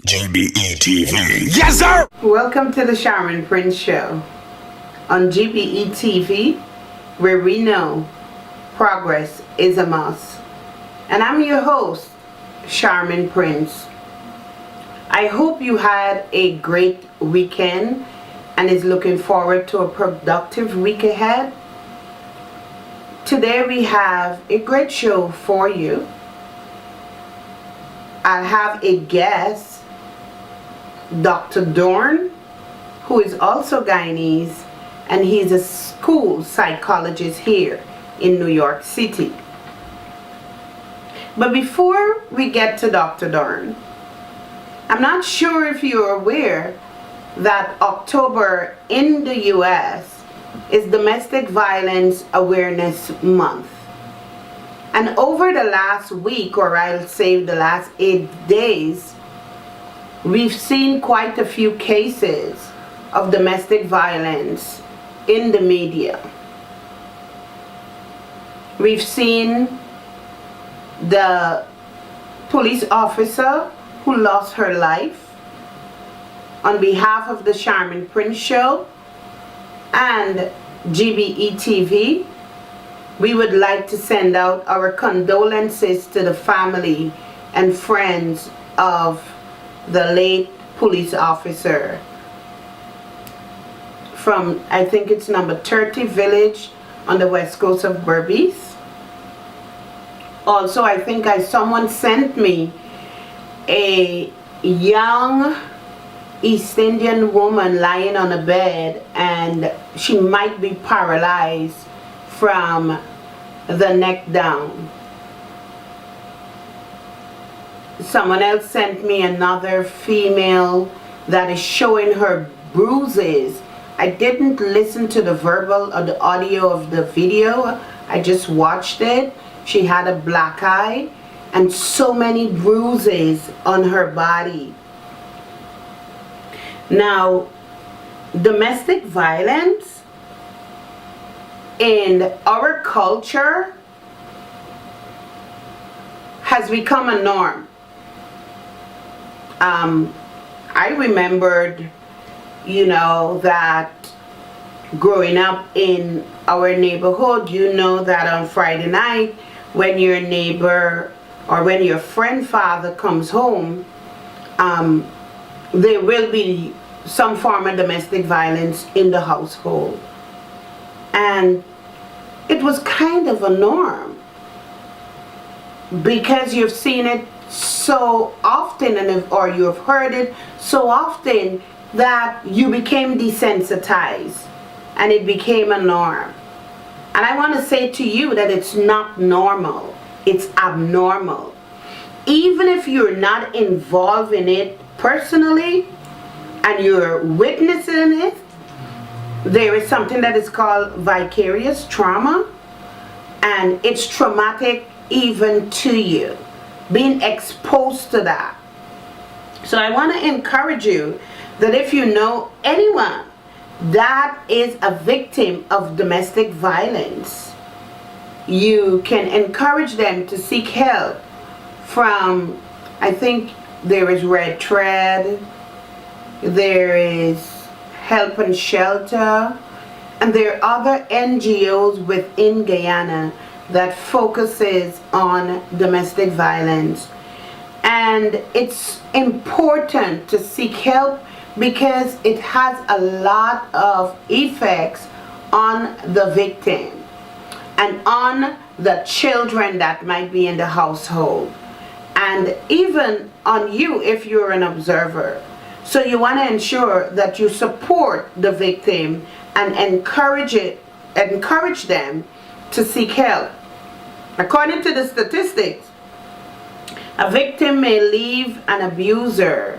GBE TV. Yes, sir! Welcome to the Sharmin Prince Show on GBE TV, where we know progress is a must. And I'm your host, Sharmin Prince. I hope you had a great weekend and is looking forward to a productive week ahead. Today we have a great show for you. I have a guest, Dr. Dorne, who is also Guyanese, and he's a school psychologist here in New York City. But before we get to Dr. Dorne, I'm not sure if you're aware that October in the US is Domestic Violence Awareness Month. And over the last week, or I'll say the last 8 days, we've seen quite a few cases of domestic violence in the media. We've seen the police officer who lost her life. On behalf of the Sharmin Prince Show and GBE TV, we would like to send out our condolences to the family and friends of the late police officer from, I think it's number 30 Village on the west coast of Berbice. Also, I think someone sent me a young East Indian woman lying on a bed, and she might be paralyzed from the neck down. Someone else sent me another female that is showing her bruises. I didn't listen to the verbal or the audio of the video. I just watched it. She had a black eye and so many bruises on her body. Now, domestic violence in our culture has become a norm. I remembered, that growing up in our neighborhood, that on Friday night, when your neighbor or when your friend father comes home, there will be some form of domestic violence in the household. And it was kind of a norm because you've seen it so often, or you've heard it so often that you became desensitized and it became a norm. And I want to say to you that it's not normal, it's abnormal. Even if you're not involved in it personally and you're witnessing it, there is something that is called vicarious trauma, and it's traumatic even to you, being exposed to that. So I want to encourage you that if you know anyone that is a victim of domestic violence, you can encourage them to seek help from, I think there is Red Thread, there is Help and Shelter, and there are other NGOs within Guyana that focuses on domestic violence. And it's important to seek help because it has a lot of effects on the victim and on the children that might be in the household, and even on you if you're an observer. So you want to ensure that you support the victim and encourage them to seek help. According to the statistics, a victim may leave an abuser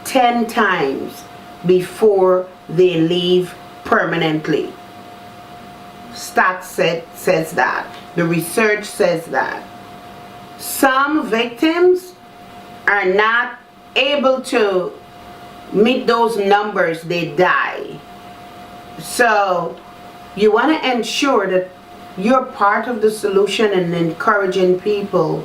10 times before they leave permanently. Stats says that. The research says that. Some victims are not able to meet those numbers, they die. So you want to ensure that you're part of the solution and encouraging people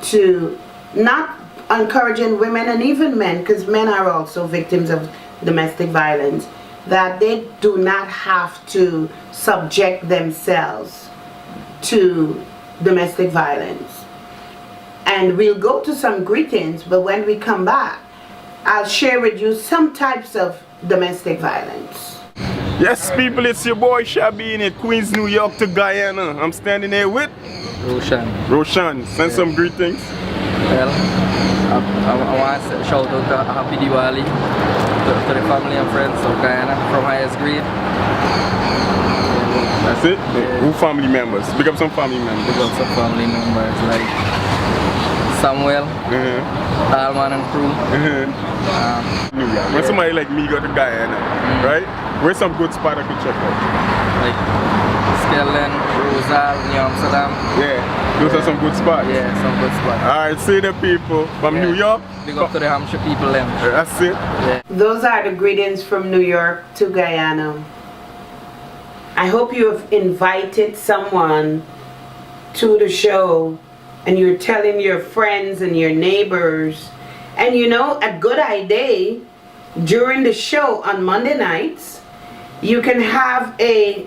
to not encouraging women and even men, because men are also victims of domestic violence, that they do not have to subject themselves to domestic violence. And we'll go to some greetings, but when we come back, I'll share with you some types of domestic violence. Yes, people, it's your boy Sharmin in Queens, New York to Guyana. I'm standing here with Roshan. Send some greetings. Well, I want to shout out a happy Diwali to the family and friends of Guyana from highest grade. That's it? Yeah. Who family members? Pick up some family members. Pick up some family members like Samuel, Alman and crew. When somebody like me go to Guyana, right? Where's some good spot I could check out? Like Skellen, Rosal, New Amsterdam. Yeah, those are some good spots. Yeah, some good spots. Alright, see the people from New York. Big up to the Hampshire people then. That's it. Yeah. Those are the greetings from New York to Guyana. I hope you have invited someone to the show and you're telling your friends and your neighbors. And you know, a good idea during the show on Monday nights, you can have a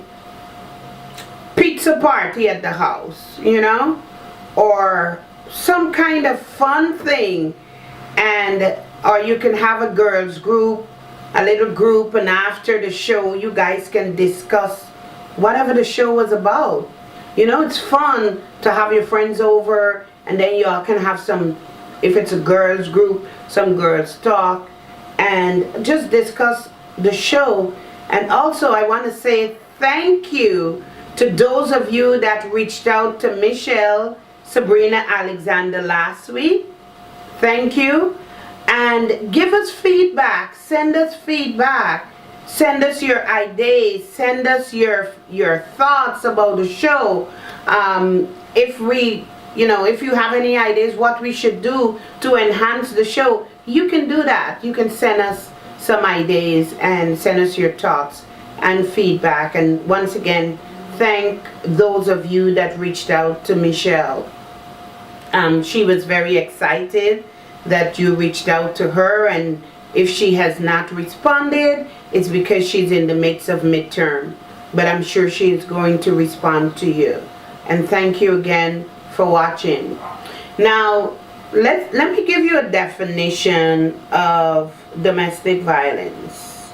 pizza party at the house, you know, or some kind of fun thing, and or you can have a girls group, a little group, and after the show you guys can discuss whatever the show was about. You know, it's fun to have your friends over, and then y'all can have some, if it's a girls group, some girls talk and just discuss the show. And also I want to say thank you to those of you that reached out to Michelle, Sabrina, Alexander last week. Thank you. And give us feedback, send us feedback, send us your ideas, send us your thoughts about the show. If you have any ideas what we should do to enhance the show, you can do that. You can send us some ideas and send us your thoughts and feedback. And once again, thank those of you that reached out to Michelle. She was very excited that you reached out to her, and if she has not responded, it's because she's in the midst of midterm. But I'm sure she is going to respond to you. And thank you again for watching. Now, let me give you a definition of domestic violence.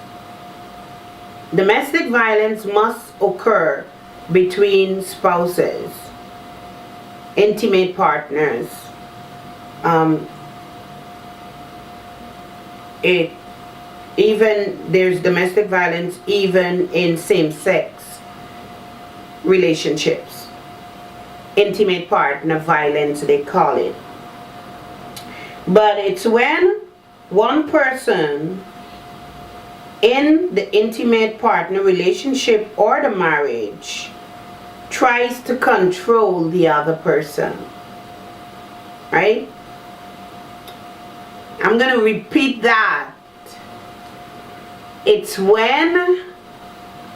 Domestic violence must occur between spouses, intimate partners. There's domestic violence even in same-sex relationships. Intimate partner violence, they call it. But it's when one person in the intimate partner relationship or the marriage tries to control the other person, right? I'm going to repeat that. It's when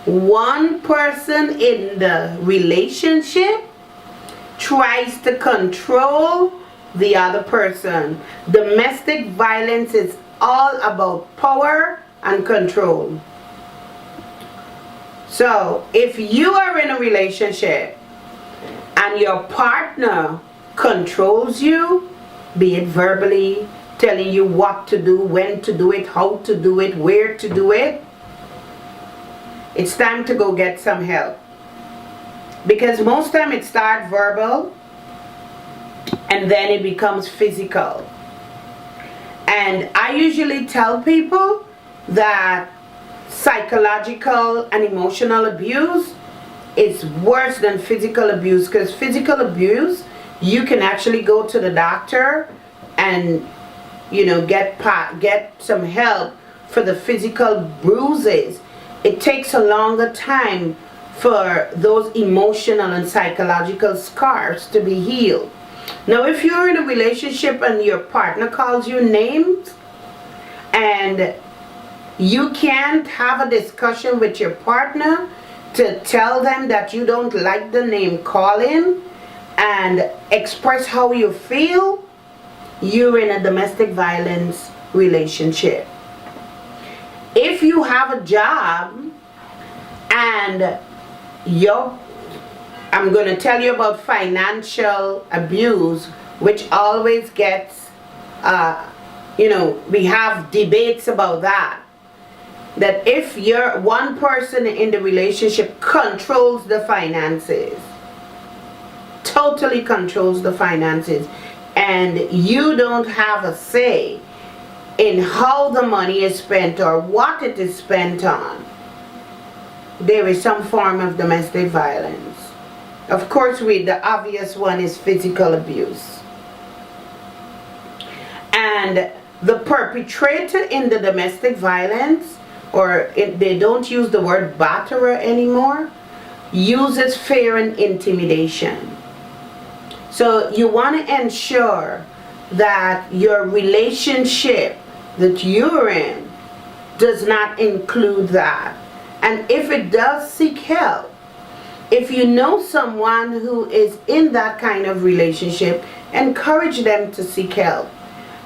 one person in the relationship tries to control the other person. Domestic violence is all about power and control. So if you are in a relationship and your partner controls you, be it verbally, telling you what to do, when to do it, how to do it, where to do it, it's time to go get some help. Because most time it starts verbal and then it becomes physical. And I usually tell people that psychological and emotional abuse is worse than physical abuse, because physical abuse, you can actually go to the doctor and get some help for the physical bruises. It takes a longer time for those emotional and psychological scars to be healed. Now, if you're in a relationship and your partner calls you names and you can't have a discussion with your partner to tell them that you don't like the name calling and express how you feel, you're in a domestic violence relationship. If you have a job and I'm going to tell you about financial abuse, which always gets, we have debates about that. That if you're one person in the relationship controls the finances, totally controls the finances, and you don't have a say in how the money is spent or what it is spent on, there is some form of domestic violence. Of course, the obvious one is physical abuse. And the perpetrator in the domestic violence, they don't use the word batterer anymore, uses fear and intimidation. So you want to ensure that your relationship that you're in does not include that. And if it does, seek help. If you know someone who is in that kind of relationship, encourage them to seek help,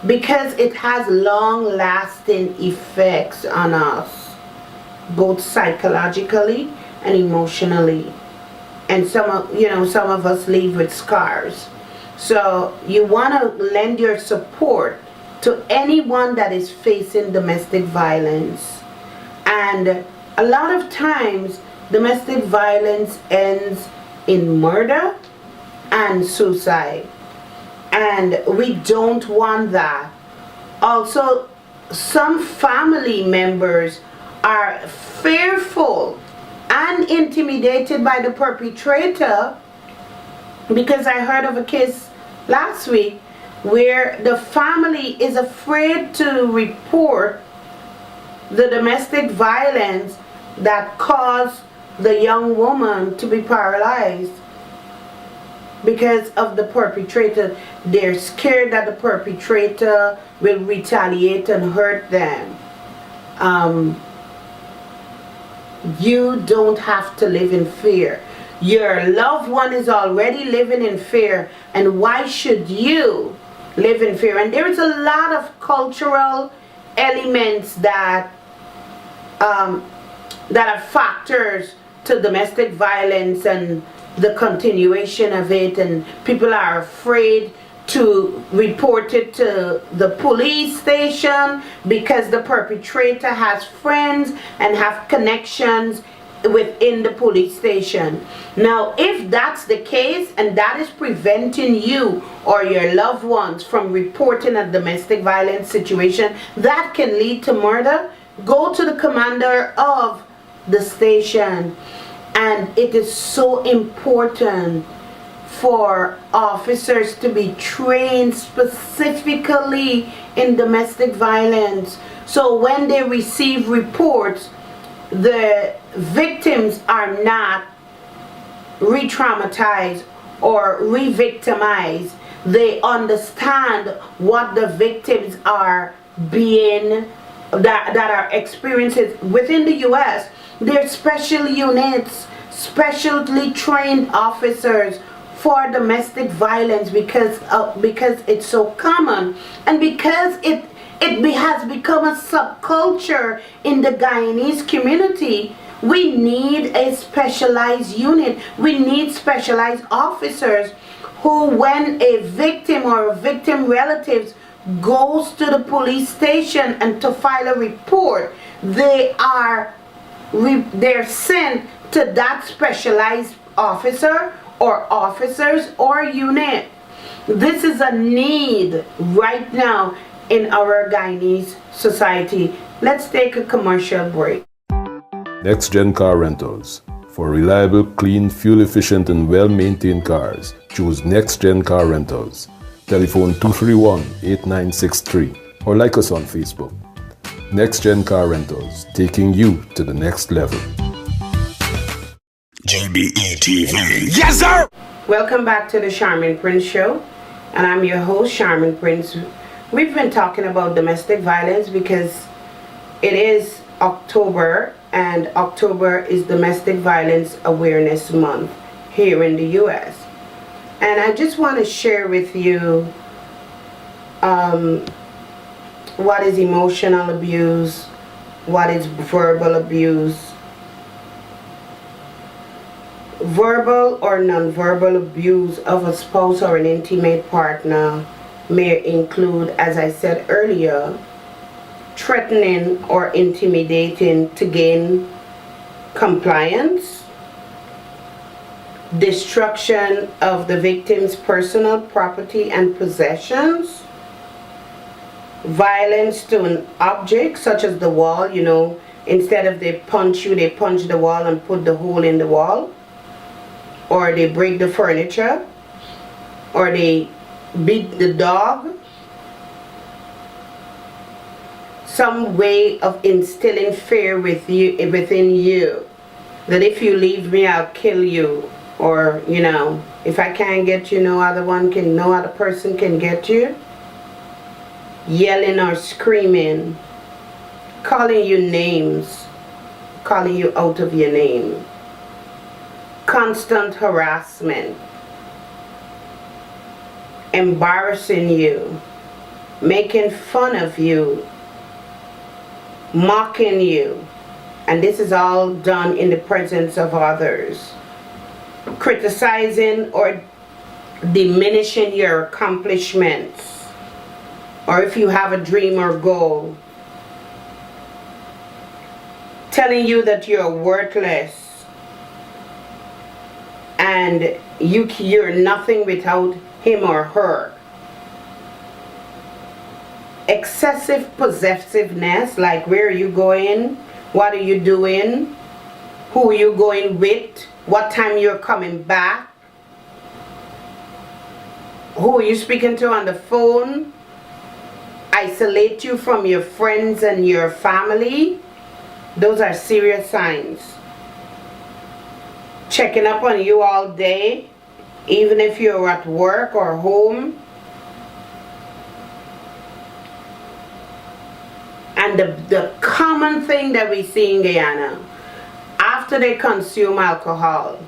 because it has long-lasting effects on us, both psychologically and emotionally. And some of us leave with scars. So you want to lend your support to anyone that is facing domestic violence. And a lot of times, domestic violence ends in murder and suicide. And we don't want that. Also, some family members are fearful and intimidated by the perpetrator, because I heard of a case last week where the family is afraid to report the domestic violence that caused the young woman to be paralyzed because of the perpetrator. They're scared that the perpetrator will retaliate and hurt them. You don't have to live in fear. Your loved one is already living in fear, and why should you live in fear? And there is a lot of cultural elements that are factors to domestic violence and the continuation of it, and people are afraid to report it to the police station because the perpetrator has friends and have connections within the police station. Now, if that's the case and that is preventing you or your loved ones from reporting a domestic violence situation that can lead to murder, go to the commander of the station. And it is so important for officers to be trained specifically in domestic violence. So when they receive reports, the victims are not re-traumatized or re-victimized. They understand what the victims are that are experiencing within the US. There's special units, specially trained officers for domestic violence because it's so common, and because it has become a subculture in the Guyanese community. We need a specialized unit. We need specialized officers who, when a victim or a victim relatives goes to the police station and to file a report, they're sent to that specialized officer or officers or unit. This is a need right now in our Guyanese society. Let's take a commercial break. Next Gen Car Rentals. For reliable, clean, fuel-efficient and well-maintained cars, choose Next Gen Car Rentals. Telephone 231-8963 or like us on Facebook. Next Gen Car Rentals, taking you to the next level. GBE TV. Yes, sir! Welcome back to the Sharmin Prince Show, and I'm your host, Sharmin Prince. We've been talking about domestic violence because it is October, and October is Domestic Violence Awareness Month here in the US. And I just want to share with you What is emotional abuse? What is verbal abuse? Verbal or non-verbal abuse of a spouse or an intimate partner may include, as I said earlier, threatening or intimidating to gain compliance, destruction of the victim's personal property and possessions, violence to an object such as the wall, you know, instead of they punch you, they punch the wall and put the hole in the wall, or they break the furniture, or they beat the dog. Some way of instilling fear within you, that if you leave me, I'll kill you, or you know, if I can't get you, no other person can get you. Yelling or screaming, calling you names, calling you out of your name, constant harassment, embarrassing you, making fun of you, mocking you, and this is all done in the presence of others, criticizing or diminishing your accomplishments, or if you have a dream or goal, telling you that you're worthless and you're nothing without him or her. Excessive possessiveness, like where are you going, what are you doing, who are you going with, what time you're coming back, who are you speaking to on the phone, isolate you from your friends and your family. Those are serious signs. Checking up on you all day, even if you're at work or home. And the common thing that we see in Guyana, after they consume alcohol,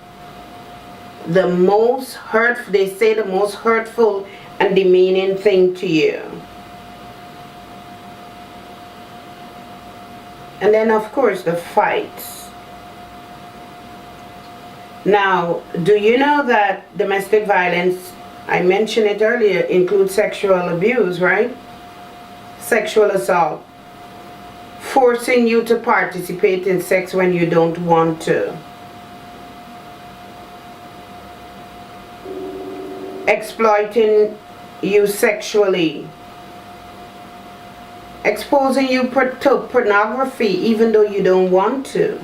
they say the most hurtful and demeaning thing to you. And then of course the fights. Now, do you know that domestic violence, I mentioned it earlier, includes sexual abuse, right? Sexual assault. Forcing you to participate in sex when you don't want to. Exploiting you sexually. Exposing you to pornography even though you don't want to.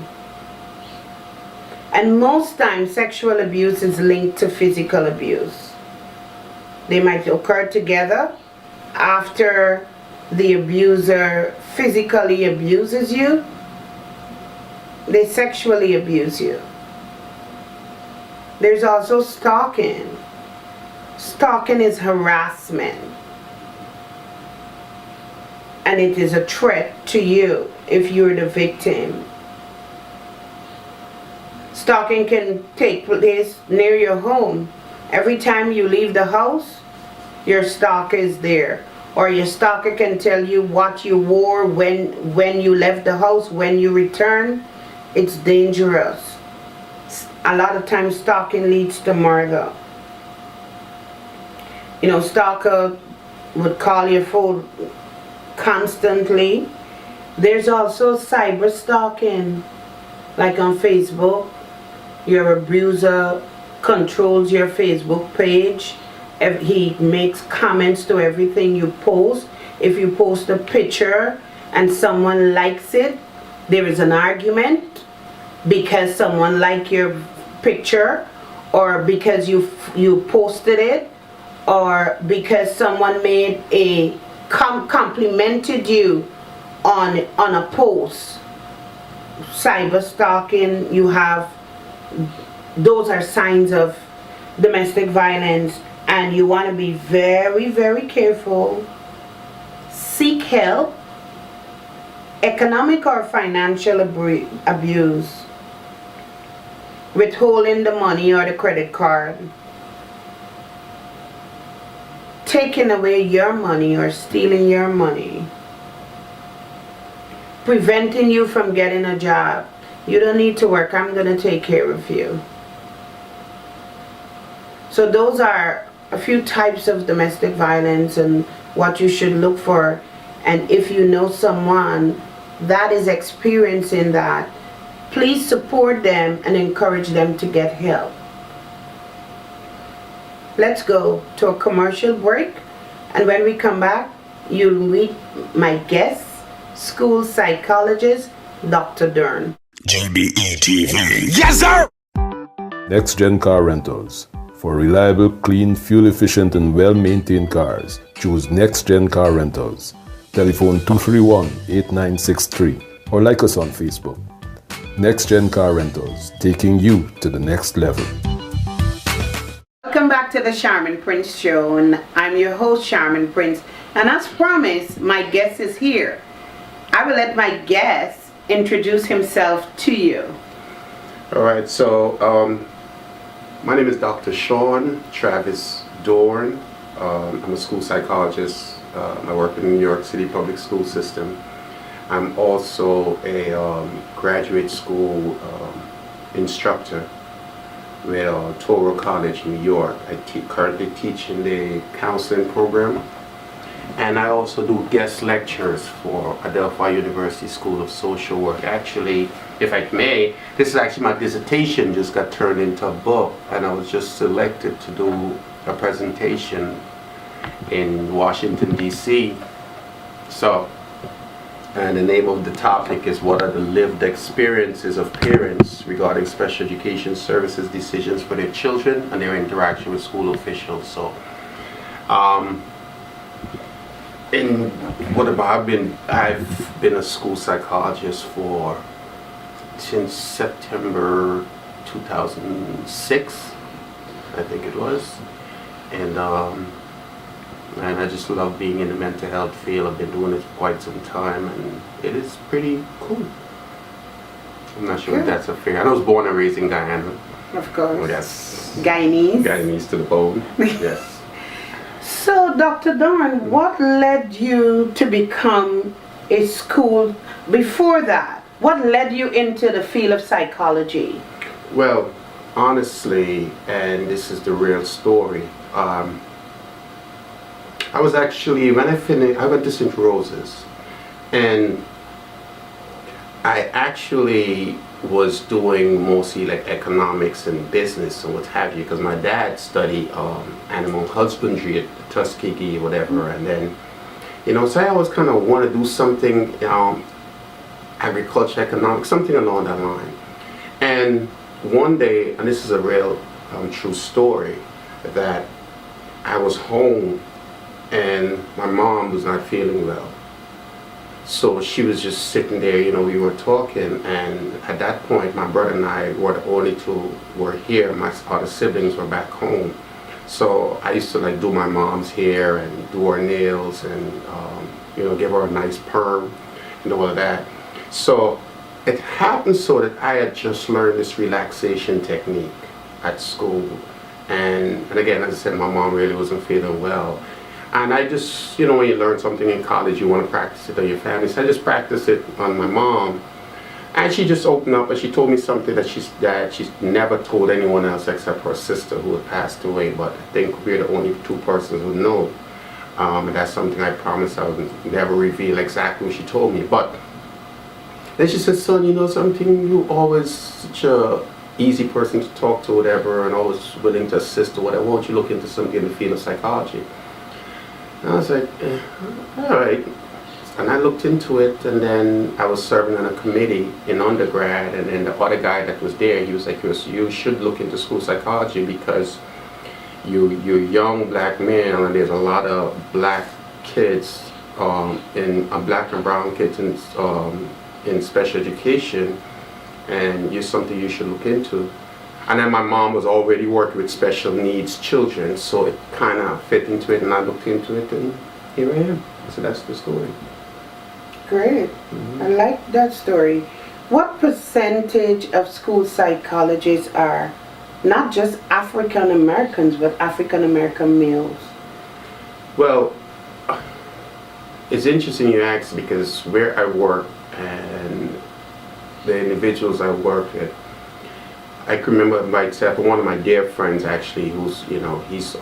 And most times sexual abuse is linked to physical abuse. They might occur together after the abuser physically abuses you. They sexually abuse you. There's also stalking. Stalking is harassment. And it is a threat to you if you're the victim. Stalking can take place near your home. Every time you leave the house, your stalker is there. Or your stalker can tell you what you wore when you left the house, when you return. It's dangerous. A lot of times stalking leads to murder. You know, stalker would call your phone constantly. There's also cyber stalking, like on Facebook. Your abuser controls your Facebook page. He makes comments to everything you post. If you post a picture and someone likes it, there is an argument because someone liked your picture, or because you posted it, or because someone made a complimented you on a post. Cyber stalking, you have, those are signs of domestic violence, and you want to be very, very careful. Seek help. Economic or financial abuse, withholding the money or the credit card, taking away your money or stealing your money, preventing you from getting a job. You don't need to work, I'm going to take care of you. So those are a few types of domestic violence and what you should look for. And if you know someone that is experiencing that, please support them and encourage them to get help. Let's go to a commercial break, and when we come back, you'll meet my guest, school psychologist, Dr. Dorne. GBE TV. Yes, sir! Next Gen Car Rentals. For reliable, clean, fuel-efficient and well-maintained cars, choose Next Gen Car Rentals. Telephone 231-8963 or like us on Facebook. Next Gen Car Rentals, taking you to the next level. Welcome back to the Sharmin Prince Show, and I'm your host, Sharmin Prince. And as promised, my guest is here. I will let my guest introduce himself to you. All right, so my name is Dr. Sean Travis Dorne. I'm a school psychologist. I work in the New York City public school system. I'm also a graduate school instructor with Toro College, New York. I currently teach in the counseling program. And I also do guest lectures for Adelphi University School of Social Work. Actually, if I may, this is actually my dissertation just got turned into a book, and I was just selected to do a presentation in Washington, D.C. So, and the name of the topic is what are the lived experiences of parents regarding special education services decisions for their children and their interaction with school officials. So, and what about I've been a school psychologist since September 2006, I think it was, and I just love being in the mental health field. I've been doing it for quite some time, and it is pretty cool. I'm not sure if that's a fair. I was born and raised in Guyana. Of course. Oh, yes. Guyanese. Guyanese to the bone. Yes. So, Dr. Dorne, what led you to become a school before that? What led you into the field of psychology? Well, honestly, and this is the real story, I was actually, when I finished, I went to St. Rose's, and I actually was doing mostly like economics and business and what have you, because my dad studied animal husbandry at Tuskegee, whatever, and then, so I always kind of want to do something, agriculture, economics, something along that line. And one day, and this is a real true story, that I was home and my mom was not feeling well. So she was just sitting there, we were talking, and at that point my brother and I were the only two were here. My other siblings were back home. So I used to like do my mom's hair and do her nails and give her a nice perm and all of that. So it happened so that I had just learned this relaxation technique at school. And again, as I said, my mom really wasn't feeling well. And I just, when you learn something in college, you want to practice it on your family. So I just practiced it on my mom. And she just opened up and she told me something that she's never told anyone else except her sister who had passed away. But I think we're the only two persons who know. And that's something I promised I would never reveal exactly what she told me. But then she said, son, something, you always such a easy person to talk to, whatever, and always willing to assist or whatever. Why don't you look into something in the field of psychology? And I was like, all right. And I looked into it, and then I was serving on a committee in undergrad, and then the other guy that was there, he was like, you should look into school psychology because you're young black men, and there's a lot of black kids, black and brown kids in special education, and you're something you should look into. And then my mom was already working with special needs children, so it kind of fit into it, and I looked into it, and here I am. So that's the story. Great. Mm-hmm. I like that story. What percentage of school psychologists are not just African Americans, but African American males? Well, it's interesting you ask because where I work and the individuals I work with, I can remember myself, one of my dear friends actually, who's, he's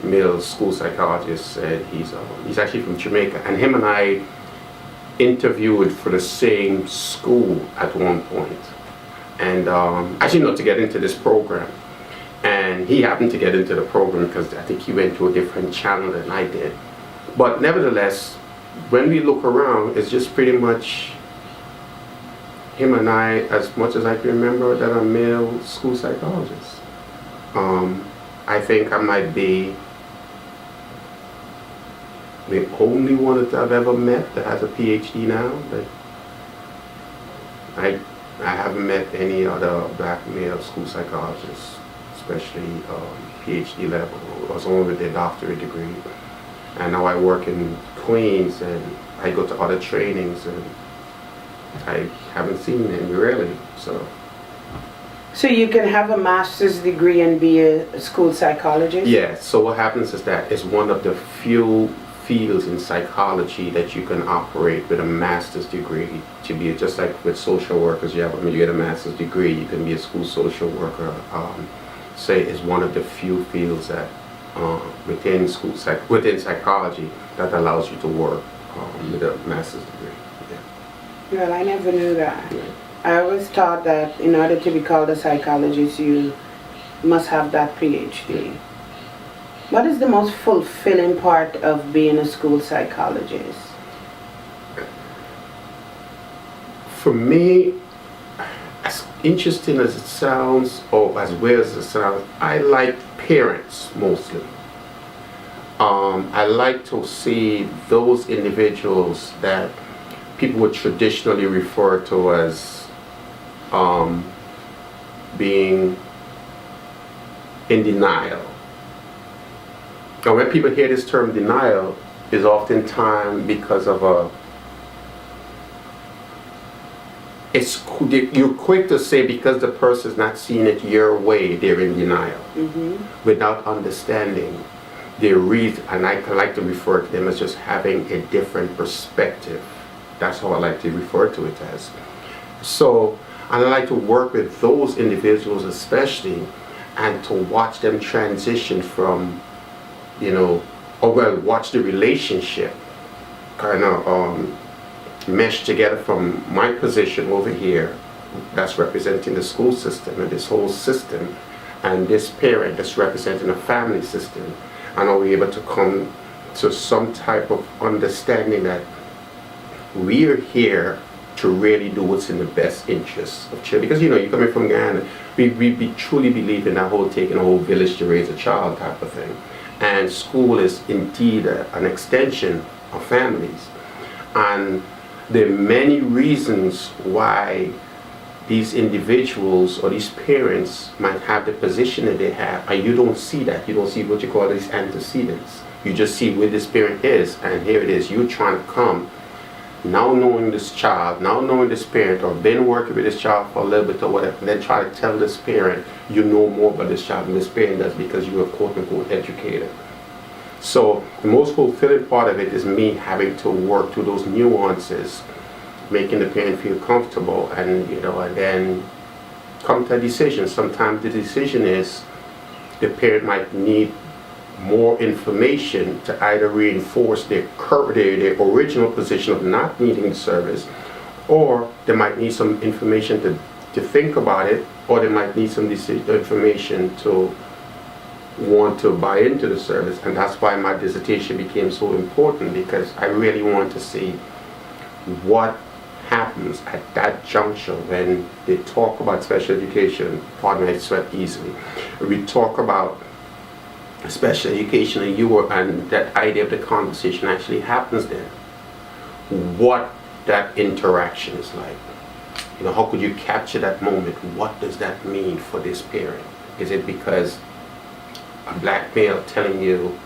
middle school psychologist, and he's actually from Jamaica, and him and I interviewed for the same school at one point. And actually not to get into this program, and he happened to get into the program because I think he went to a different channel than I did. But nevertheless, when we look around, it's just pretty much him and I, as much as I can remember, that are male school psychologists. I think I might be the only one that I've ever met that has a PhD now. But I haven't met any other black male school psychologists, especially PhD level. I was only with their doctorate degree. And now I work in Queens and I go to other trainings and I haven't seen any really, so. So you can have a master's degree and be a school psychologist? Yeah, so what happens is that it's one of the few fields in psychology that you can operate with a master's degree to be, just like with social workers, when you get a master's degree, you can be a school social worker. Say it's one of the few fields that within psychology that allows you to work with a master's degree. Yeah. Well, I never knew that. Yeah. I always thought that in order to be called a psychologist, you must have that PhD. What is the most fulfilling part of being a school psychologist? For me, as interesting as it sounds, or as weird as it sounds, I like parents mostly. I like to see those individuals that people would traditionally refer to as being in denial. And when people hear this term denial, is oftentimes because of you're quick to say because the person's not seeing it your way, they're in denial. Mm-hmm. Without understanding their reason, and I like to refer to them as just having a different perspective. That's how I like to refer to it as. So, and I like to work with those individuals especially, and to watch them transition from, watch the relationship kind of mesh together from my position over here, that's representing the school system and this whole system, and this parent that's representing a family system, and are we able to come to some type of understanding that we are here to really do what's in the best interest of children. Because you're coming from Ghana, we truly believe in that whole taking a whole village to raise a child type of thing. And school is indeed an extension of families. And there are many reasons why these individuals or these parents might have the position that they have, and you don't see that. You don't see what you call these antecedents. You just see where this parent is, and here it is. You're trying to come, now knowing this child, now knowing this parent, or been working with this child for a little bit or whatever, and then try to tell this parent you know more about this child than this parent does because you're a quote-unquote educator. So the most fulfilling part of it is me having to work through those nuances, making the parent feel comfortable, and and then come to a decision. Sometimes the decision is the parent might need more information to either reinforce their original position of not needing the service, or they might need some information to think about it, or they might need some information to want to buy into the service. And that's why my dissertation became so important, because I really want to see what happens at that juncture when they talk about special education. Pardon me, I sweat easily. We talk about special education and that idea of the conversation actually happens then. What that interaction is like. How could you capture that moment? What does that mean for this parent? Is it because a black male telling you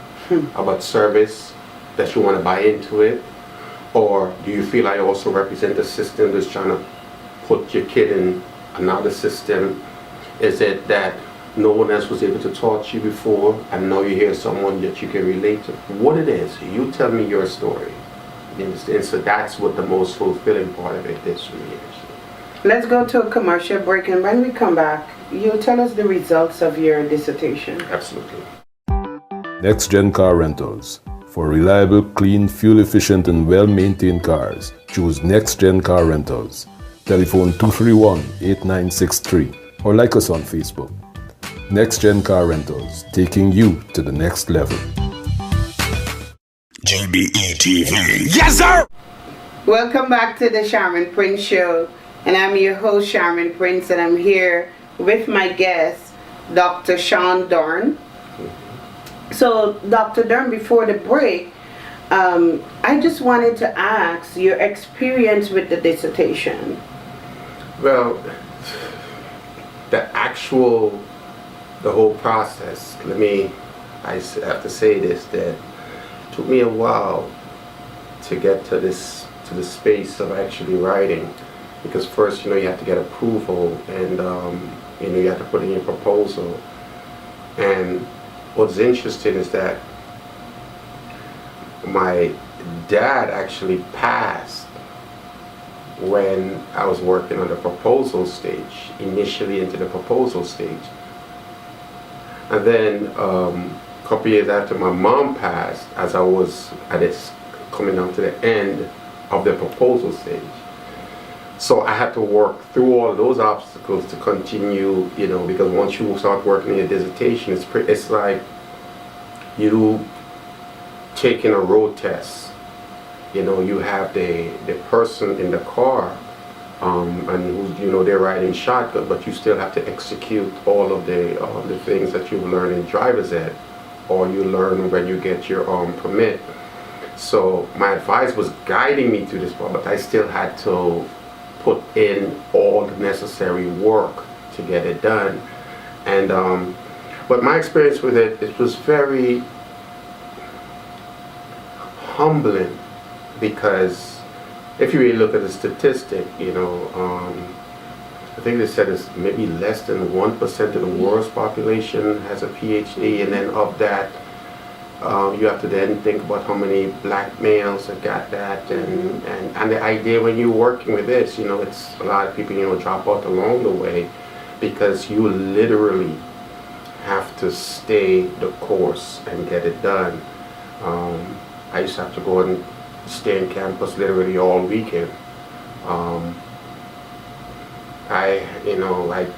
about service that you want to buy into it? Or do you feel I also represent a system that's trying to put your kid in another system? Is it that no one else was able to talk to you before, and now you hear someone that you can relate to. What it is, you tell me your story. You understand? So that's what the most fulfilling part of it is for me. Let's go to a commercial break, and when we come back, you'll tell us the results of your dissertation. Absolutely. Next Gen Car Rentals. For reliable, clean, fuel-efficient and well-maintained cars, choose Next Gen Car Rentals. Telephone 231-8963 or like us on Facebook. Next Gen Car Rentals, taking you to the next level. GBE TV. Yes, sir! Welcome back to the Sharmin Prince Show, and I'm your host, Sharmin Prince, and I'm here with my guest, Dr. Sean Dorne. So, Dr. Dorne, before the break, I just wanted to ask your experience with the dissertation. Well, the whole process, I have to say this, that it took me a while to get to the space of actually writing, because first, you have to get approval, and you have to put in your proposal. And what's interesting is that my dad actually passed when I was working on the proposal stage, initially into the proposal stage. And then a couple years after my mom passed, as I was coming down to the end of the proposal stage. So I had to work through all of those obstacles to continue, because once you start working in your dissertation, it's like you taking a road test. You have the person in the car, and who, they're riding shotgun, but you still have to execute all of the things that you learn in driver's ed, or you learn when you get your permit. So my advice was guiding me through this part, but I still had to put in all the necessary work to get it done. And but my experience with it was very humbling, because if you really look at the statistic, I think they said it's maybe less than 1% of the world's population has a PhD, and then of that, you have to then think about how many black males have got that, and the idea when you're working with this, it's a lot of people, drop out along the way, because you literally have to stay the course and get it done. I used to have to go and stay in campus literally all weekend. Like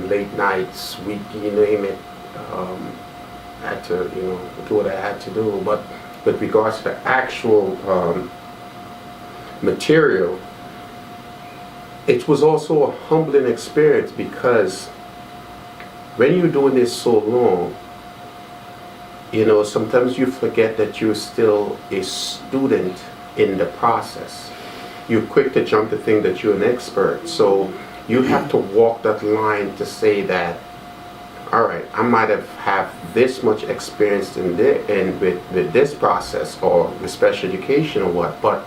late nights, week, you name it. Had to, do what I had to do. But with regards to the actual material, it was also a humbling experience, because when you're doing this so long, sometimes you forget that you're still a student in the process. You're quick to jump to think that you're an expert. So you have to walk that line to say that, all right, I might have this much experience with this process, or with special education or what, but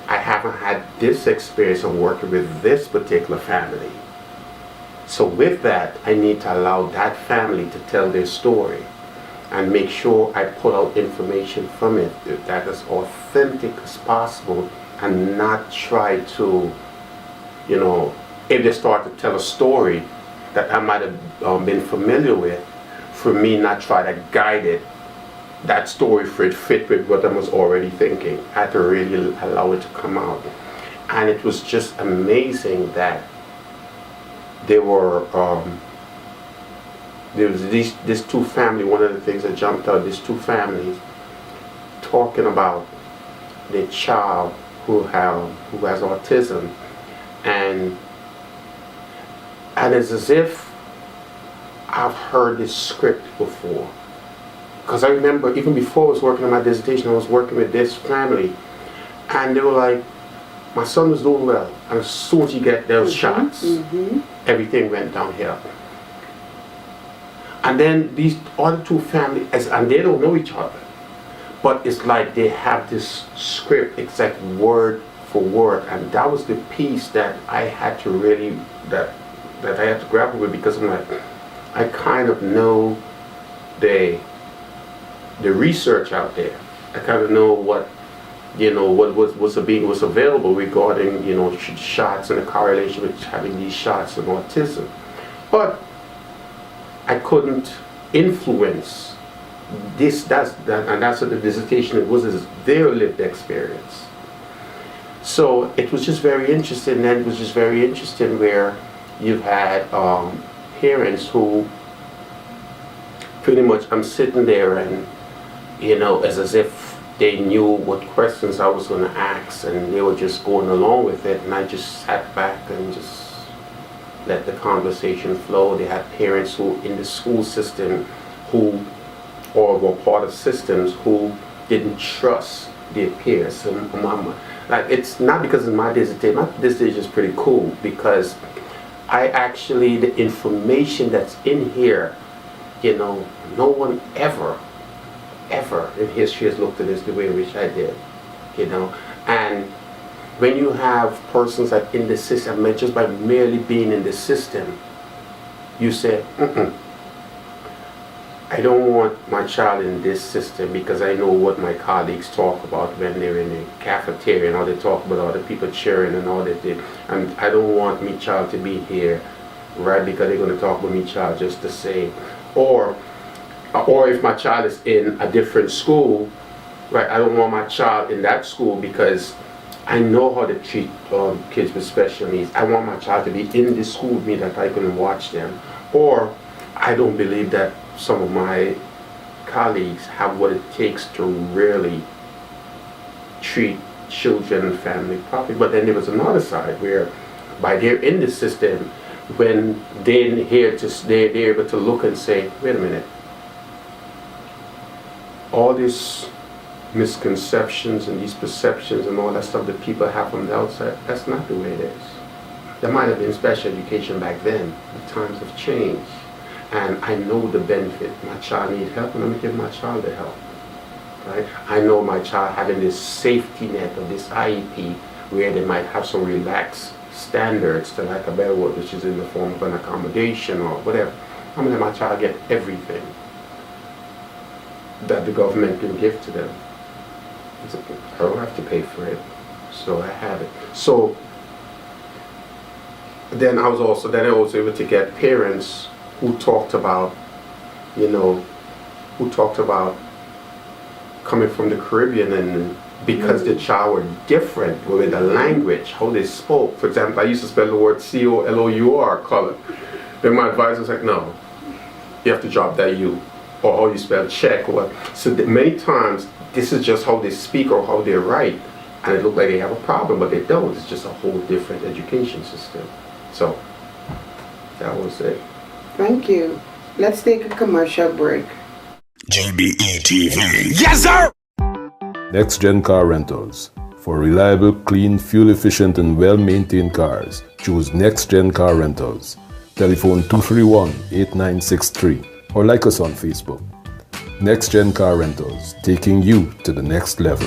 I haven't had this experience of working with this particular family. So with that, I need to allow that family to tell their story, and make sure I pull out information from it that is authentic as possible, and not try to, if they start to tell a story that I might have been familiar with, for me not try to guide it, that story for it fit with what I was already thinking. I had to really allow it to come out. And it was just amazing that there was this two family, one of the things that jumped out, these two families talking about their child who has autism, and it's as if I've heard this script before. Because I remember even before I was working on my dissertation, I was working with this family, and they were like, my son was doing well, and as soon as he got those shots, everything went downhill. And then these other two families, and they don't know each other, but it's like they have this script, exact word for word, and that was the piece that I had to really, that that I had to grapple with, because I'm like, I kind of know the research out there. I kind of know what what's available regarding shots and the correlation with having these shots and autism, but I couldn't influence that's what the dissertation it was, is their lived experience. So it was just very interesting. And it was just very interesting where you've had parents who pretty much, I'm sitting there and as if they knew what questions I was going to ask, and they were just going along with it, and I just sat back and just let the conversation flow. They had parents who in the school system or were part of systems who didn't trust their peers. And it's not because of my dissertation. My dissertation is pretty cool because the information that's in here, no one ever in history has looked at this the way in which I did, and when you have persons that in the system, just by merely being in the system, you say, I don't want my child in this system because I know what my colleagues talk about when they're in the cafeteria and how they talk about other people cheering and all that. And I don't want my child to be here, right, because they're going to talk about my child just the same. Or if my child is in a different school, right, I don't want my child in that school because I know how to treat kids with special needs. I want my child to be in the school with me that I can watch them. Or I don't believe that some of my colleagues have what it takes to really treat children and family properly. But then there was another side where by they're in the system, when they're able to look and say, wait a minute, all these misconceptions and these perceptions and all that stuff that people have from the outside, that's not the way it is. There might have been special education back then, but times have changed. And I know the benefit. My child needs help, and I'm going to give my child the help. Right? I know my child having this safety net of this IEP where they might have some relaxed standards, to like a better word, which is in the form of an accommodation or whatever. I'm going to let my child get everything that the government can give to them. I don't have to pay for it, so I have it. So then I was also able to get parents who talked about, coming from the Caribbean, and because the child were different with the language, how they spoke. For example, I used to spell the word C-O-L-O-U-R, color. Then my advisor was like, no, you have to drop that U, or how you spell check, or what. So many times, this is just how they speak or how they write, and it looks like they have a problem, but they don't. It's just a whole different education system. So that was it. Thank you. Let's take a commercial break. GBE TV. Yes, sir! Next Gen Car Rentals. For reliable, clean, fuel-efficient and well-maintained cars, choose Next Gen Car Rentals. Telephone 231-8963 or like us on Facebook. Next Gen Car Rentals, taking you to the next level.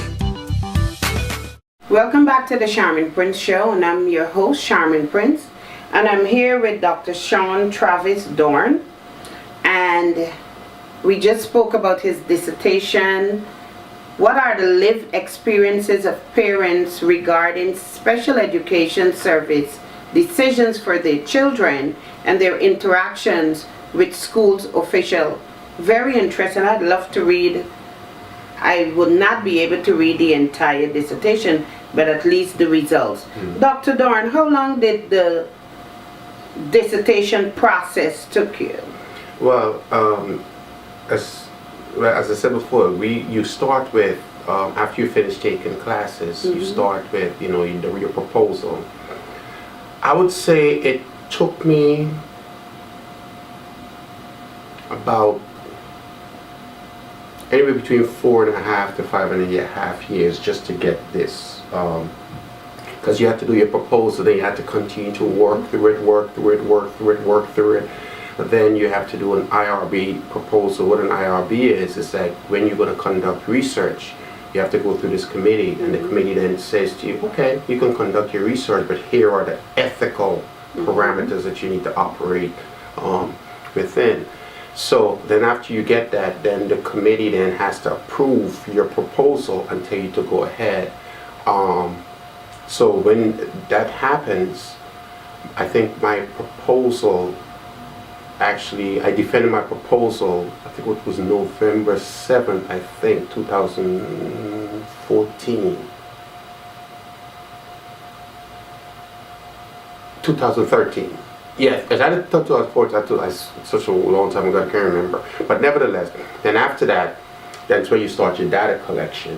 Welcome back to the Sharmin Prince Show, and I'm your host, Sharmin Prince. And I'm here with Dr. Sean Travis Dorne, and we just spoke about his dissertation. What are the lived experiences of parents regarding special education service decisions for their children and their interactions with schools officials? Very interesting. I'd love to read. I would not be able to read the entire dissertation, but at least the results. Dr. Dorne, how long did the dissertation process took you? Well, as I said before, you start with after you finish taking classes, you start with your proposal. I would say it took me about anywhere between 4.5 to 5.5 years just to get this. Because you have to do your proposal, then you have to continue to work through it. And then you have to do an IRB proposal. What an IRB is like when you're going to conduct research, you have to go through this committee, and the committee then says to you, okay, you can conduct your research, but here are the ethical parameters that you need to operate within. So then after you get that, then the committee then has to approve your proposal and tell you to go ahead. So when that happens, I think my proposal, actually, I defended my proposal, I think it was November 7th, I think, 2014. 2013. Yeah, because I didn't talk to us for such a long time ago, I can't remember. But nevertheless, then after that, that's where you start your data collection.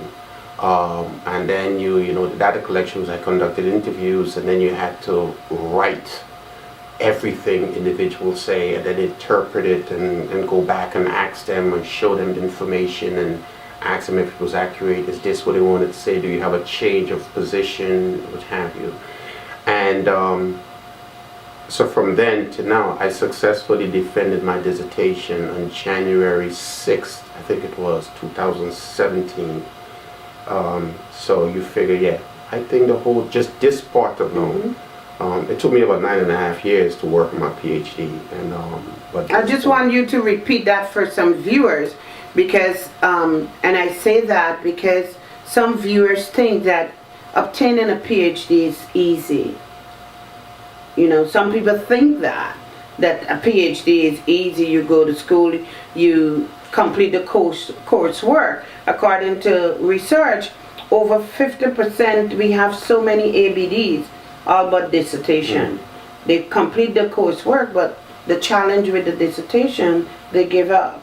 And then you know, the data collection was I conducted interviews, and then you had to write everything individuals say, and then interpret it and go back and ask them and show them the information and ask them if it was accurate. Is this what they wanted to say? Do you have a change of position? What have you? And so from then to now, I successfully defended my dissertation on January 6th, I think it was, 2017. So you figure, yeah, I think the whole, just this part alone, it took me about 9.5 years to work on my PhD. And but I just want you to repeat that for some viewers, because, and I say that because some viewers think that obtaining a PhD is easy. You know, some people think that a PhD is easy. You go to school, you complete the coursework. According to research, over 50%, we have so many ABDs, all but dissertation. They complete the coursework, but the challenge with the dissertation, they give up.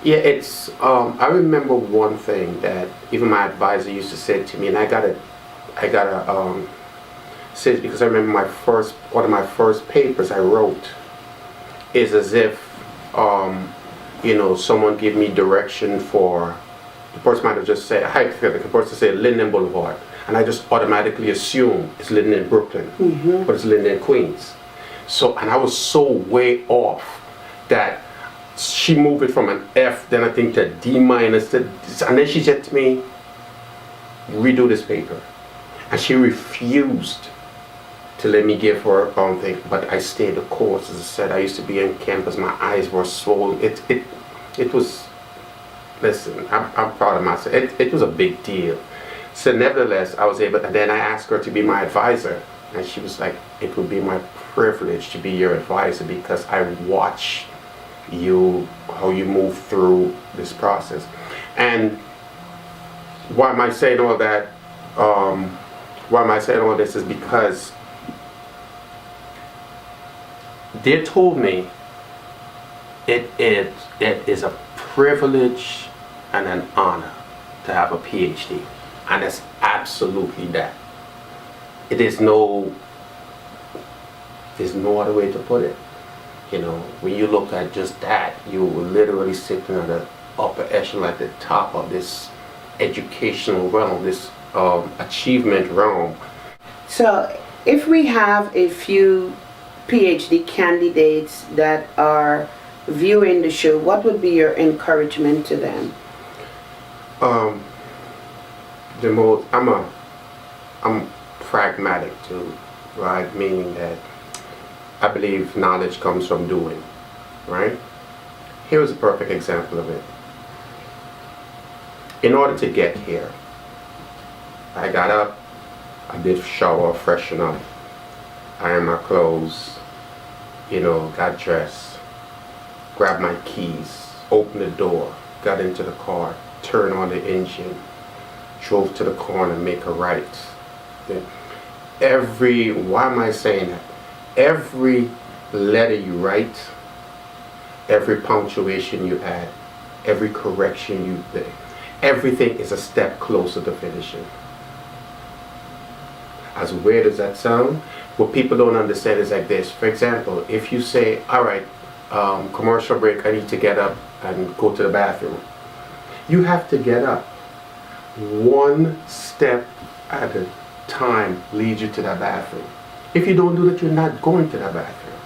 Yeah, it's, I remember one thing that even my advisor used to say to me, and I gotta say it because I remember one of my first papers I wrote is as if, you know, someone gave me direction for, the person might have just said, hypothetically, the person said Linden Boulevard, and I just automatically assume it's Linden in Brooklyn, but it's Linden in Queens. So, and I was so way off that she moved it from an F, then I think to a D minus, and then she said to me, redo this paper. And she refused to let me give her her own thing, but I stayed the course. As I said, I used to be on campus, my eyes were swollen. It was, listen, I'm proud of myself. It was a big deal. So nevertheless, I was able, and then I asked her to be my advisor, and she was like, it would be my privilege to be your advisor because I watch you, how you move through this process. And why am I saying all that? Why am I saying all this is because they told me it is a privilege and an honor to have a PhD, and it's absolutely that. There's no other way to put it. You know, when you look at just that, you were literally sitting at the upper echelon, at the top of this educational realm, this achievement realm. So if we have a few PhD candidates that are viewing the show, what would be your encouragement to them? I'm pragmatic too, right? Meaning that I believe knowledge comes from doing, right? Here's a perfect example of it. In order to get here, I got up, I did shower, freshen up, iron my clothes, you know, got dressed, grabbed my keys, opened the door, got into the car, turned on the engine, drove to the corner, make a right. Why am I saying that? Every letter you write, every punctuation you add, every correction you make, everything is a step closer to finishing. As weird as that sounds, what people don't understand is like this. For example, if you say, all right, commercial break, I need to get up and go to the bathroom. You have to get up. One step at a time leads you to that bathroom. If you don't do that, you're not going to that bathroom.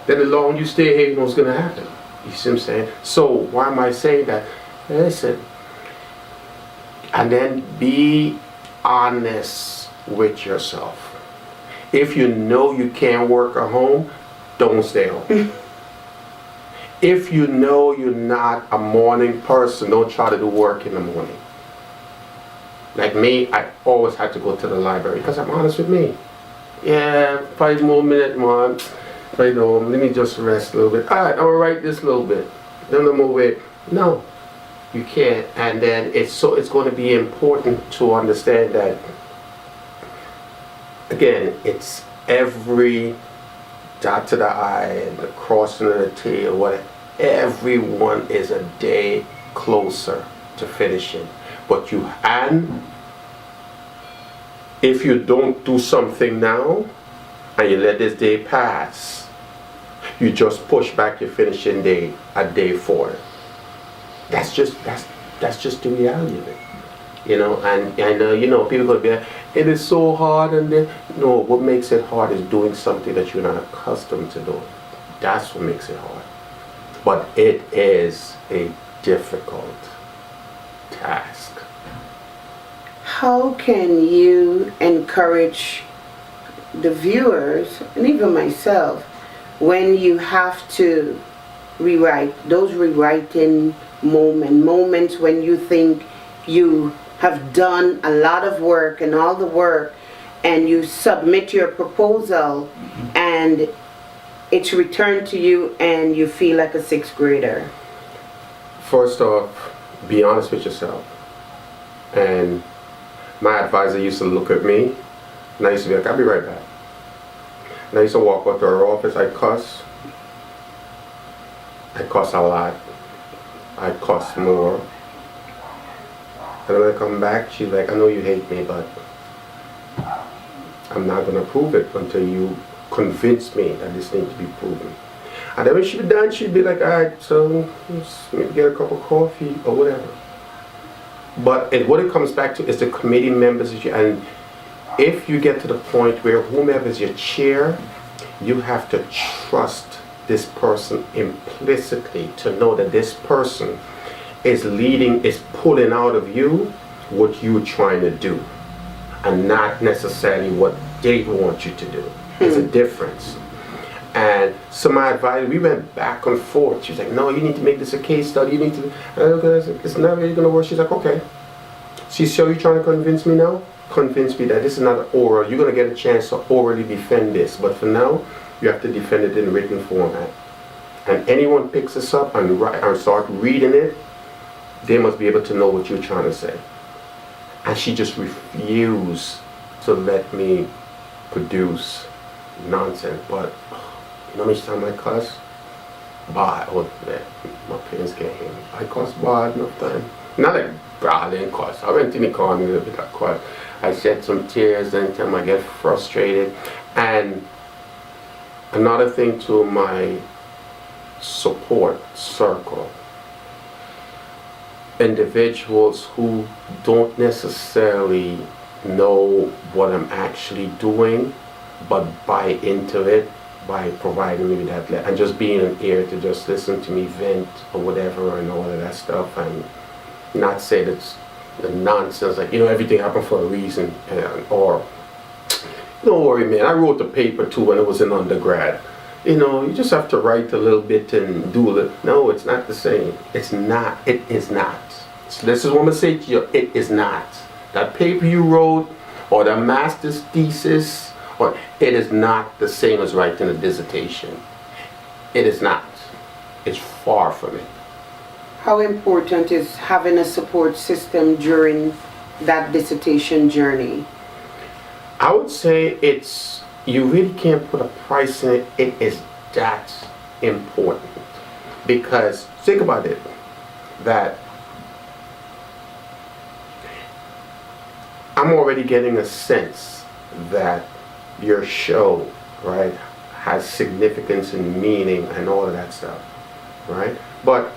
Then the longer you stay here, you know what's going to happen. You see what I'm saying? So why am I saying that? Listen, and then be honest with yourself. If you know you can't work at home, don't stay home. If you know you're not a morning person, don't try to do work in the morning. Like me, I always had to go to the library because I'm honest with me. Yeah, 5 more minutes, man. Right home, let me just rest a little bit. All right, I'll write this a little bit. Then I'm away. No, you can't. And then it's going to be important to understand that, again, it's every dot to the I and the crossing of the T or whatever. Everyone is a day closer to finishing. But if you don't do something now and you let this day pass, you just push back your finishing day a day forward. That's just the reality of it. You know, and you know, people gonna be like, it is so hard, and then no, what makes it hard is doing something that you're not accustomed to doing. That's what makes it hard. But it is a difficult task. How can you encourage the viewers, and even myself, when you have to rewrite, those rewriting moments when you think you have done a lot of work and all the work, and you submit your proposal and it's returned to you and you feel like a sixth grader? First off, be honest with yourself. And my advisor used to look at me and I used to be like, I'll be right back. And I used to walk out to her office, I cuss a lot. I cuss more. And when I come back, she's like, I know you hate me, but I'm not gonna prove it until you convince me that this needs to be proven. And then when she'd be done, she'd be like, all right, so let's maybe get a cup of coffee or whatever. But what it comes back to is the committee members, and if you get to the point where whomever is your chair, you have to trust this person implicitly to know that this person is leading, is pulling out of you what you're trying to do, and not necessarily what they want you to do. There's a difference. And so my advisor, we went back and forth. She's like, no, you need to make this a case study. You need to, it's not really going to work. She's like, okay. She's sure you're trying to convince me now? Convince me that this is not an oral. You're going to get a chance to orally defend this. But for now, you have to defend it in written format. And anyone picks this up and start reading it, they must be able to know what you're trying to say. And she just refused to let me produce nonsense. But you know how much time I cuss? Bad. Oh, man, my parents can't hear me. I cuss bad enough time. Not like brawling cuss. I went in the corner a little bit of cuss. I shed some tears anytime I get frustrated. And another thing to my support circle, individuals who don't necessarily know what I'm actually doing, but buy into it by providing me with that and just being an ear to just listen to me vent or whatever and all of that stuff, and not say that's the nonsense, like, you know, everything happened for a reason, or don't worry, man, I wrote the paper too when I was in undergrad. You know, you just have to write a little bit and do it. No, it's not the same. It's not. It is not. So this is what I'm going to say to you. It is not. That paper you wrote or the master's thesis, or it is not the same as writing a dissertation. It is not. It's far from it. How important is having a support system during that dissertation journey? I would say you really can't put a price in it. It is that important. Because think about it, that I'm already getting a sense that your show, right, has significance and meaning and all of that stuff, right? But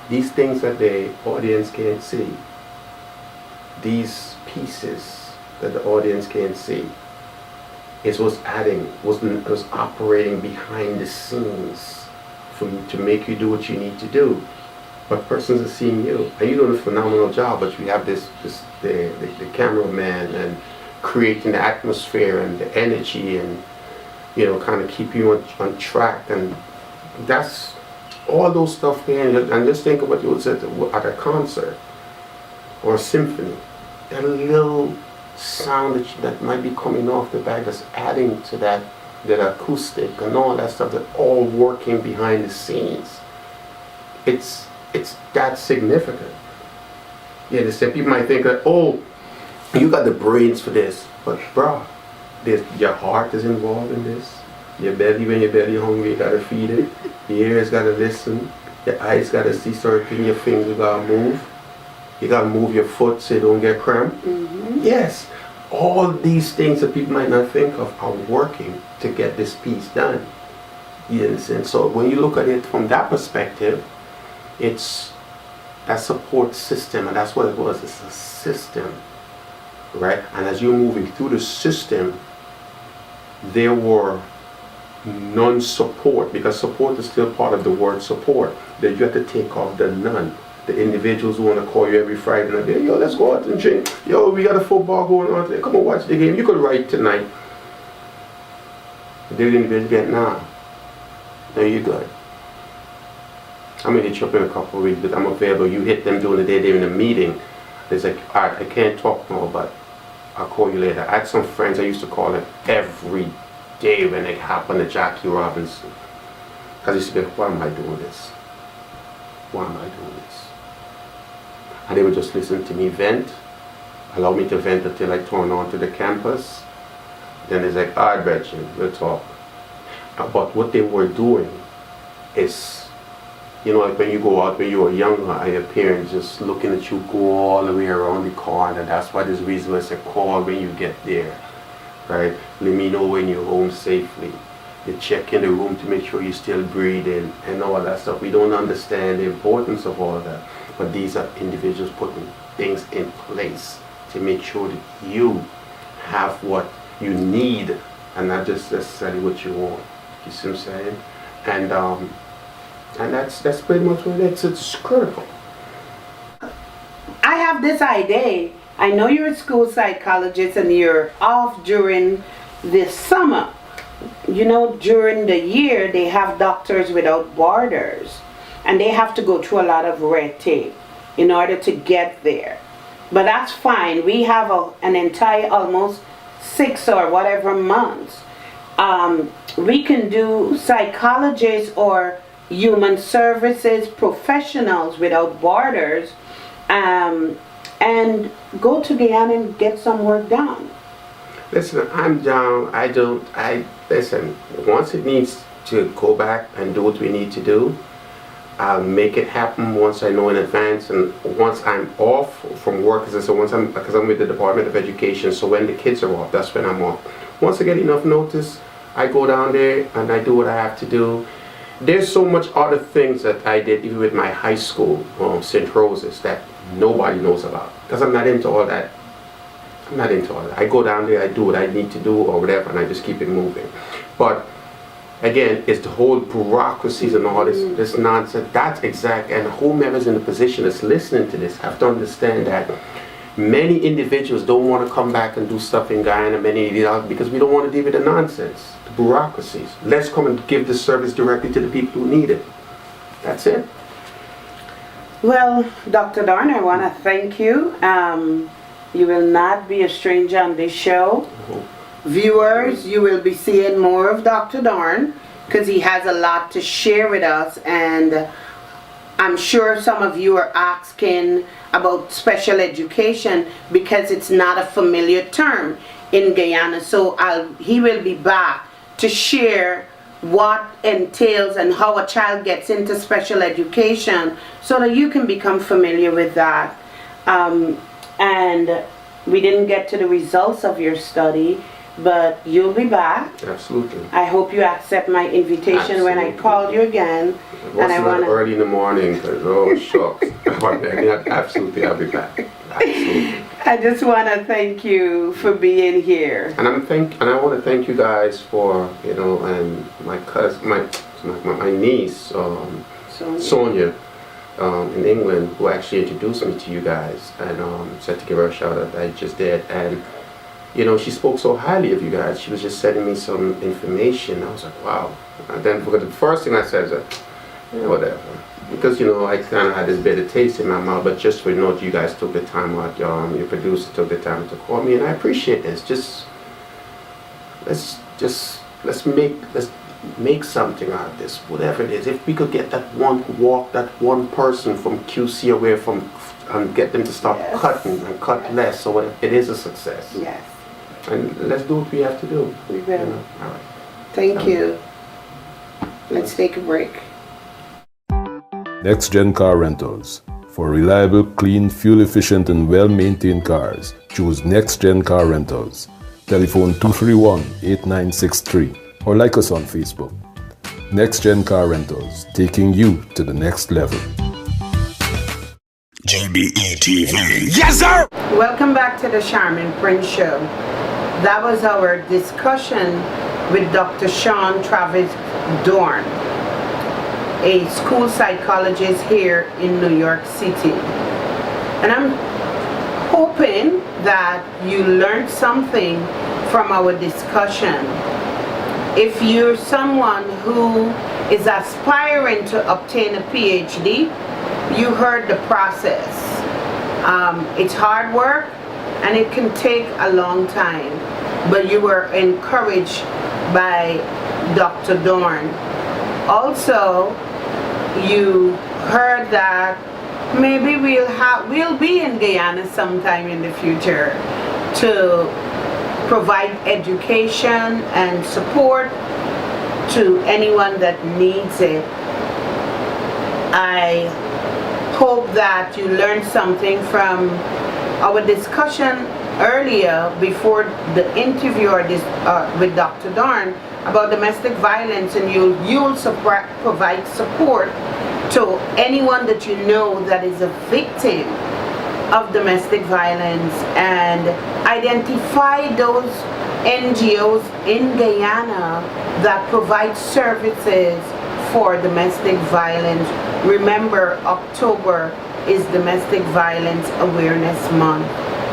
these things that the audience can't see, these pieces that the audience can't see, it was operating behind the scenes for you, to make you do what you need to do. But persons are seeing you, and you're doing a phenomenal job. But you have the cameraman, and creating the atmosphere and the energy and, you know, kind of keep you on track. And that's all those stuff here. And just think of what you would say at a concert or a symphony. That little sound that might be coming off the back that's adding to that acoustic and all that stuff, that all working behind the scenes. It's that significant. Yeah, the same people might think that, oh, you got the brains for this, but bro, your heart is involved in this. Your belly, when your belly hungry, you gotta feed it. Your ears gotta listen. Your eyes gotta see certain things. Your fingers gotta move. You gotta move your foot so you don't get cramped. Mm-hmm. Yes, all these things that people might not think of are working to get this piece done. You understand? So when you look at it from that perspective, it's that support system, and that's what it was. It's a system, right? And as you're moving through the system, there were non-support, because support is still part of the word support, that you have to take off the none. The individuals who want to call you every Friday night, yo, let's go out and drink. Yo, we got a football going on today. Come on, watch the game. You could write tonight. The individual get, nah, no, you're good. I'm going to hit you up in a couple of weeks, but I'm available. You hit them during the day, they're in a meeting. It's like, all right, I can't talk more, but I'll call you later. I had some friends I used to call them every day when it happened to Jackie Robinson. Because I used to be like, why am I doing this? Why am I doing this? And they would just listen to me vent, allow me to vent until I turn on to the campus. Then it's like, all right, Gretchen, we'll talk. But what they were doing is, you know, like when you go out when you were younger, and your parents just looking at you go all the way around the corner. That's why there's reason why I say call when you get there, right? Let me know when you're home safely. You check in the room to make sure you're still breathing and all that stuff. We don't understand the importance of all of that, but these are individuals putting things in place to make sure that you have what you need and not just necessarily what you want. You see what I'm saying? And that's pretty much what it is. It's critical. I have this idea. I know you're a school psychologist and you're off during this summer. You know, during the year they have Doctors Without Borders, and they have to go through a lot of red tape in order to get there. But that's fine. We have an entire almost 6 or whatever months. We can do psychologists or human services professionals without borders, and go to Guyana and get some work done. Listen, I'm down. Listen, once it needs to go back and do what we need to do, I'll make it happen once I know in advance, and once I'm off from work, because I'm with the Department of Education, so when the kids are off, that's when I'm off. Once I get enough notice, I go down there and I do what I have to do. There's so much other things that I did, even with my high school, St. Rose's, that nobody knows about, because I'm not into all that. I go down there, I do what I need to do or whatever, and I just keep it moving. But again, it's the whole bureaucracies and all this nonsense. That's exact, and whomever's in the position that's listening to this have to understand that many individuals don't want to come back and do stuff in Guyana, because we don't want to deal with the nonsense, the bureaucracies. Let's come and give this service directly to the people who need it. That's it. Well, Dr. Dorne, I want to thank you. You will not be a stranger on this show. Viewers, you will be seeing more of Dr. Dorne because he has a lot to share with us, and I'm sure some of you are asking about special education because it's not a familiar term in Guyana. So he will be back to share what entails and how a child gets into special education so that you can become familiar with that. And we didn't get to the results of your study, but you'll be back. Absolutely. I hope you accept my invitation. Absolutely. When I call you again. And I want early in the morning, because oh shucks. Absolutely, I'll be back. Absolutely. I just want to thank you for being here. And I want to thank you guys for, you know, and my cousin, my niece, Sonia. In England, who actually introduced me to you guys, and said to give her a shout out. I just did, and you know, she spoke so highly of you guys. She was just sending me some information. I was like, wow. And then the first thing I said is, yeah, whatever. Because, you know, I kind of had this bitter taste in my mouth, but just for note, you guys took the time out, your producer took the time to call me, and I appreciate this. Let's make something out of this, whatever it is. If we could get that one person from QC away from, and get them to stop cutting and cut less, so it is a success. Yes. And let's do what we have to do. We will. You know? All right. Thank you. Let's take a break. Next Gen Car Rentals. For reliable, clean, fuel-efficient and well-maintained cars, choose Next Gen Car Rentals. Telephone 231-8963 or like us on Facebook. Next Gen Car Rentals, taking you to the next level. JBE TV. Yes, sir! Welcome back to the Sharmin Prince Show. That was our discussion with Dr. Sean Travis Dorne, a school psychologist here in New York City. And I'm hoping that you learned something from our discussion. If you're someone who is aspiring to obtain a PhD, you heard the process. It's hard work and it can take a long time, but you were encouraged by Dr. Dorne. Also, you heard that maybe we'll be in Guyana sometime in the future to provide education and support to anyone that needs it. I hope that you learned something from our discussion earlier before the interview with Dr. Dorne about domestic violence, and you'll provide support to anyone that you know that is a victim of domestic violence, and identify those NGOs in Guyana that provide services for domestic violence. Remember, October is Domestic Violence Awareness Month.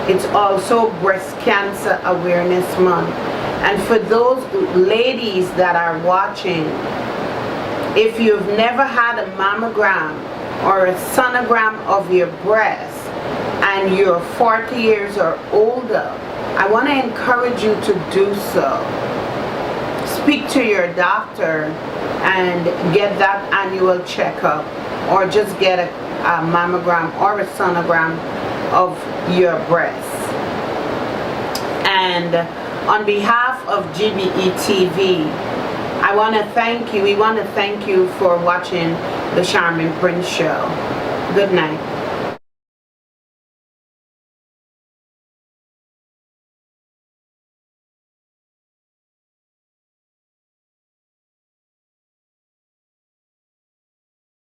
It's also Breast Cancer Awareness Month. And for those ladies that are watching, if you've never had a mammogram or a sonogram of your breast and you're 40 years or older, I want to encourage you to do so. Speak to your doctor and get that annual checkup, or just get a mammogram or a sonogram of your breast. And on behalf of GBE TV, we want to thank you for watching the Sharmin Prince Show. Good night.